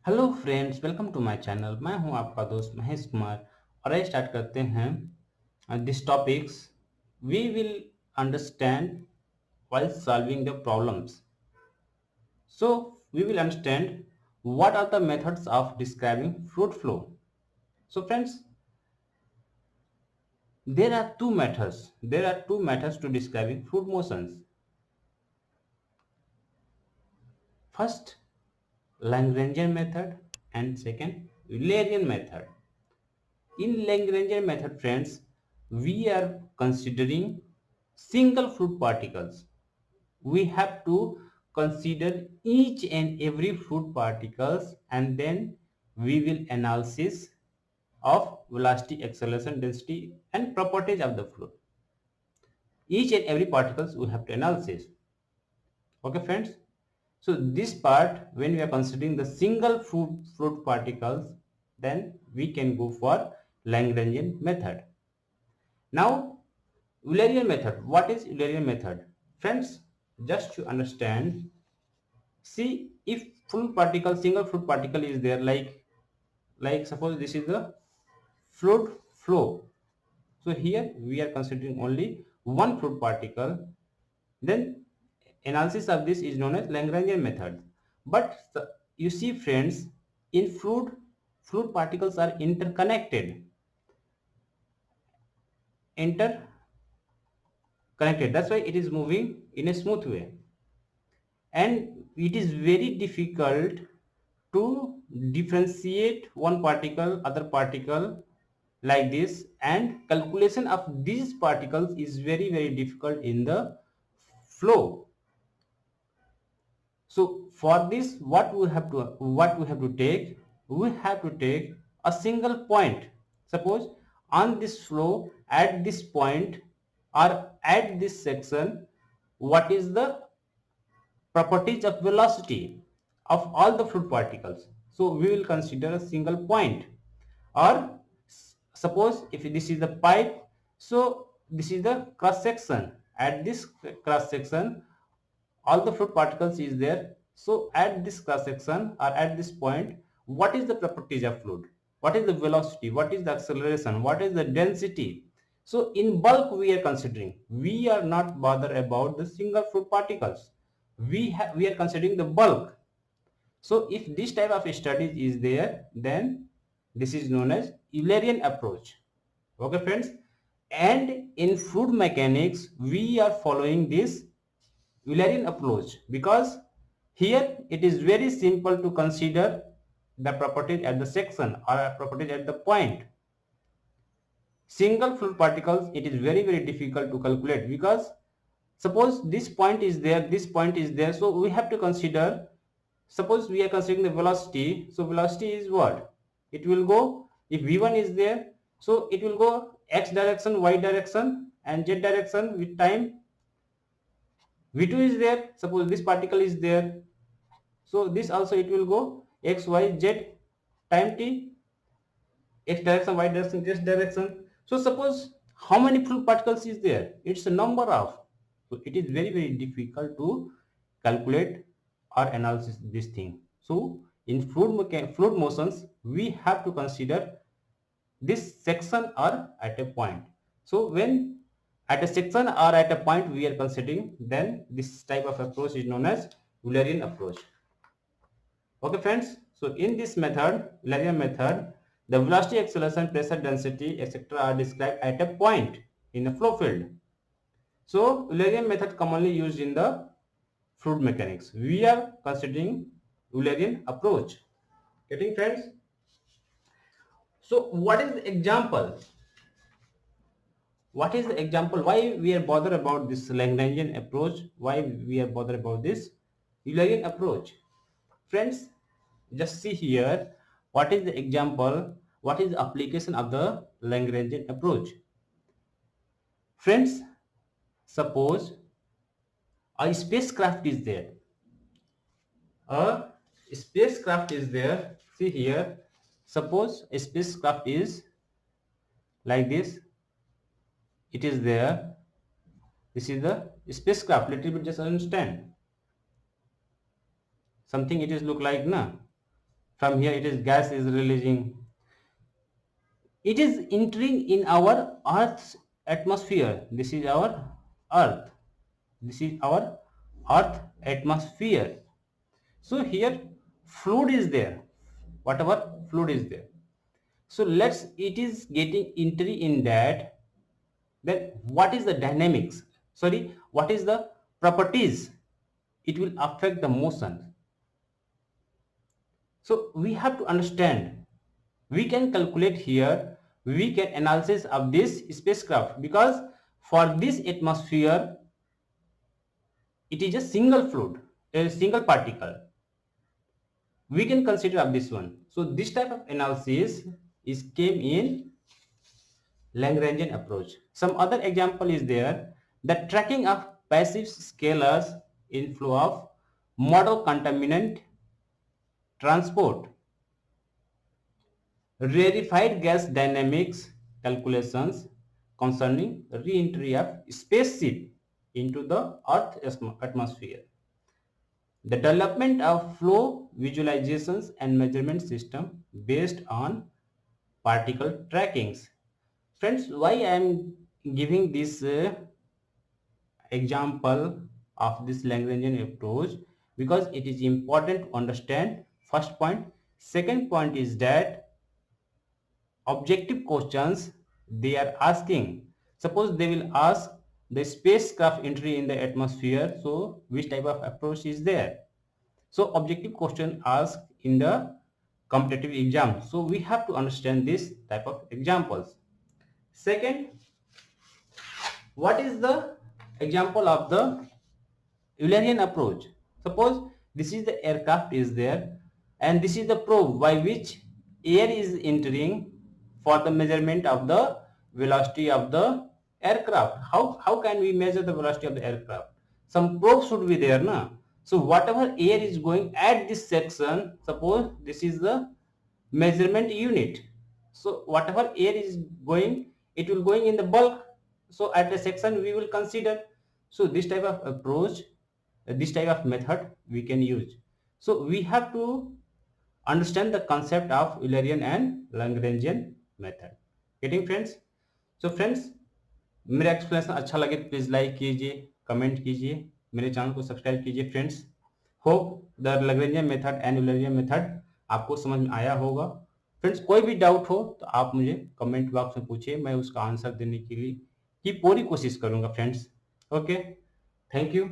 Hello friends, welcome to my channel. मैं हूं आपका दोस्त महेश कुमार और आइए स्टार्ट करते हैं this topics. We will understand while solving the problems. So we will understand what are the methods of describing fluid flow. So friends, there are two methods. There are two methods to describing fluid motions. First, Lagrangian method and second, Eulerian method. In Lagrangian method, friends, we are considering single fluid particles. We have to consider each and every fluid particles, and then we will analysis of velocity, acceleration, density and properties of the fluid. Each and every particles we have to analysis. Okay friends. So this part, when we are considering the single fluid particles, then we can go for Lagrangian method. Now, Eulerian method. What is Eulerian method? Friends, just to understand, see if fluid particle, single fluid particle is there, like suppose this is the fluid flow. So here we are considering only one fluid particle. Then analysis of this is known as Lagrangian method. But you see friends, in fluid particles are interconnected. That's why it is moving in a smooth way. And it is very difficult to differentiate one particle other particle like this, and calculation of these particles is very difficult in the flow. So for this, we have to take a single point. Suppose on this flow, at this point or at this section, what is the properties of velocity of all the fluid particles? So we will consider a single point. Or suppose if this is the pipe, so this is the cross section. At this cross section, all the fluid particles is there. So at this cross section or at this point, what is the properties of fluid? What is the velocity? What is the acceleration? What is the density? So in bulk we are considering. We are not bothered about the single fluid particles. We are considering the bulk. So if this type of studies is there, then this is known as Eulerian approach. Okay friends, and in fluid mechanics we are following this Eulerian approach because here it is very simple to consider the properties at the section or properties at the point. Single fluid particles, it is very difficult to calculate because suppose this point is there, this point is there, so we have to consider. Suppose we are considering the velocity, so velocity is what? It will go, if v1 is there, so it will go x direction, y direction and z direction with time. v2 is there, suppose this particle is there, so this also it will go x, y, z, time t, x direction, y direction, z direction. So suppose how many fluid particles is there? It's a number of. So it is very difficult to calculate or analysis this thing. So in fluid motions, we have to consider this section or at a point. So when at a section or at a point we are considering, then this type of approach is known as Eulerian approach. Okay friends, so in this method, Eulerian method, the velocity, acceleration, pressure, density, etc. are described at a point in a flow field. So Eulerian method commonly used in the fluid mechanics. We are considering Eulerian approach. Getting friends? So what is the example? What is the example? Why we are bothered about this Lagrangian approach? Why we are bothered about this Eulerian approach? Friends, just see here, what is the example, what is the application of the Lagrangian approach. Friends, suppose a spacecraft is there. A spacecraft is there. See here, suppose a spacecraft is like this. It is there. This is the spacecraft. Little bit just understand. Something it is look like na. From here it is gas is releasing. It is entering in our earth's atmosphere. This is our earth. This is our earth atmosphere. So here fluid is there, whatever fluid is there. So let's, it is getting entry in that, then what is the dynamics, sorry, what is the properties it will affect the motion. So we have to understand, we can calculate here, we can analysis of this spacecraft, because for this atmosphere it is a single fluid, a single particle, we can consider of this one. So this type of analysis is came in Lagrangian approach. Some other example is there, the tracking of passive scalars in flow of model contaminant transport, rarefied gas dynamics calculations concerning re-entry of spaceship into the Earth atmosphere, the development of flow visualizations and measurement system based on particle trackings. Friends, why I am giving this example of this Lagrangian approach? Because it is important to understand first point. Second point is that objective questions they are asking. Suppose they will ask the spacecraft entry in the atmosphere, so which type of approach is there? So objective question asked in the competitive exam. So we have to understand this type of examples. Second, what is the example of the Eulerian approach? Suppose this is the aircraft is there, and this is the probe by which air is entering for the measurement of the velocity of the aircraft. How can we measure the velocity of the aircraft? Some probe should be there, na? So whatever air is going at this section, suppose this is the measurement unit. So whatever air is going, it will going in the bulk. So at a section we will consider. So this type of approach, this type of method we can use. So we have to understand the concept of Eulerian and Lagrangian method. Getting friends? So friends, मेरा explanation अच्छा लगे तो please like कीजिए, comment कीजिए, मेरे channel को subscribe कीजिए friends. Hope the Lagrangian method and Eulerian method आपको समझ में आया होगा। फ्रेंड्स, कोई भी डाउट हो तो आप मुझे कमेंट बॉक्स में पूछिए, मैं उसका आंसर देने के लिए की पूरी कोशिश करूंगा फ्रेंड्स। Okay, thank you.